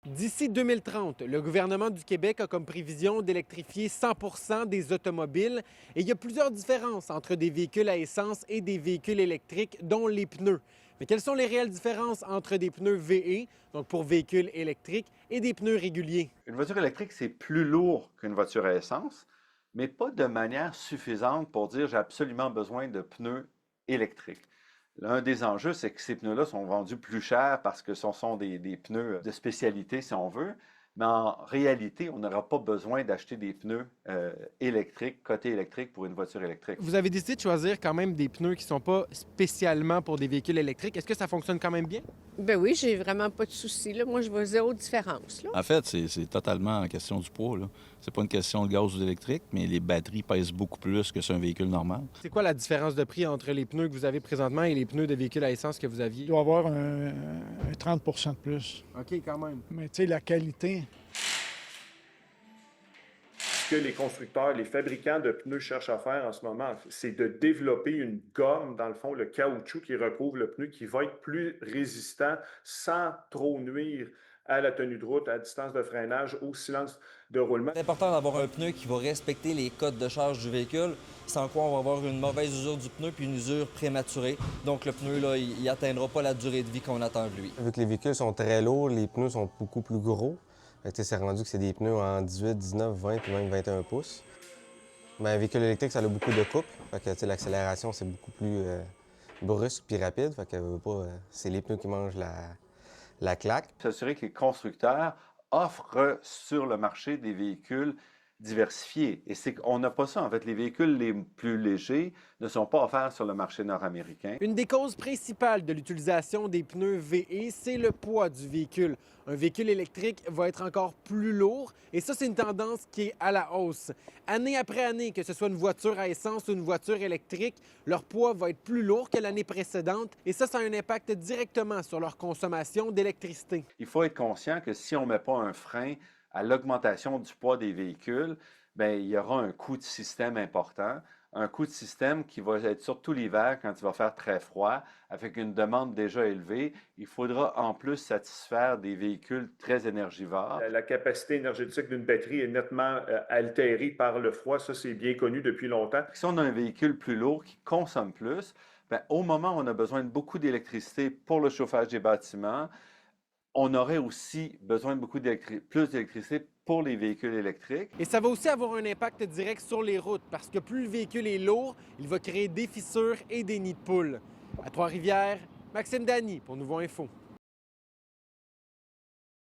D'ici 2030, le gouvernement du Québec a comme prévision d'électrifier 100 des automobiles et il y a plusieurs différences entre des véhicules à essence et des véhicules électriques, dont les pneus. Mais quelles sont les réelles différences entre des pneus VE, donc pour véhicules électriques, et des pneus réguliers? Une voiture électrique, c'est plus lourd qu'une voiture à essence, mais pas de manière suffisante pour dire j'ai absolument besoin de pneus électriques. L'un des enjeux, c'est que ces pneus-là sont vendus plus cher parce que ce sont des pneus de spécialité, si on veut. Mais en réalité, on n'aura pas besoin d'acheter des pneus électriques, côté électrique, pour une voiture électrique. Vous avez décidé de choisir quand même des pneus qui ne sont pas spécialement pour des véhicules électriques. Est-ce que ça fonctionne quand même bien? Ben oui, j'ai vraiment pas de souci, là. Moi, je vois zéro différence, là. En fait, c'est totalement en question du poids, là. C'est pas une question de gaz ou d'électrique, mais les batteries pèsent beaucoup plus que sur un véhicule normal. C'est quoi la différence de prix entre les pneus que vous avez présentement et les pneus de véhicules à essence que vous aviez? Il doit y avoir un 30 de plus. OK, quand même. Mais tu sais, la qualité, Ce que les constructeurs, les fabricants de pneus cherchent à faire en ce moment, c'est de développer une gomme, dans le fond, le caoutchouc qui recouvre le pneu, qui va être plus résistant sans trop nuire à la tenue de route, à la distance de freinage, au silence de roulement. C'est important d'avoir un pneu qui va respecter les codes de charge du véhicule, sans quoi on va avoir une mauvaise usure du pneu puis une usure prématurée. Donc le pneu, là, il n'atteindra pas la durée de vie qu'on attend de lui. Vu que les véhicules sont très lourds, les pneus sont beaucoup plus gros. C'est rendu que c'est des pneus en 18, 19, 20 puis même 21 pouces. Mais un véhicule électrique, ça a beaucoup de couple. L'accélération, c'est beaucoup plus brusque puis rapide. C'est les pneus qui mangent la claque. S'assurer que les constructeurs offrent sur le marché des véhicules diversifiés. Et c'est qu'on n'a pas ça. En fait, les véhicules les plus légers ne sont pas offerts sur le marché nord-américain. Une des causes principales de l'utilisation des pneus VE, c'est le poids du véhicule. Un véhicule électrique va être encore plus lourd et ça, c'est une tendance qui est à la hausse. Année après année, que ce soit une voiture à essence ou une voiture électrique, leur poids va être plus lourd que l'année précédente et ça a un impact directement sur leur consommation d'électricité. Il faut être conscient que si on ne met pas un frein à l'augmentation du poids des véhicules, bien, il y aura un coût de système important. Un coût de système qui va être surtout l'hiver quand il va faire très froid, avec une demande déjà élevée. Il faudra en plus satisfaire des véhicules très énergivores. La capacité énergétique d'une batterie est nettement altérée par le froid. Ça, c'est bien connu depuis longtemps. Si on a un véhicule plus lourd qui consomme plus, bien, au moment où on a besoin de beaucoup d'électricité pour le chauffage des bâtiments, on aurait aussi besoin de plus d'électricité pour les véhicules électriques. Et ça va aussi avoir un impact direct sur les routes parce que plus le véhicule est lourd, il va créer des fissures et des nids de poules. À Trois-Rivières, Maxime Dany pour Nouveau Info.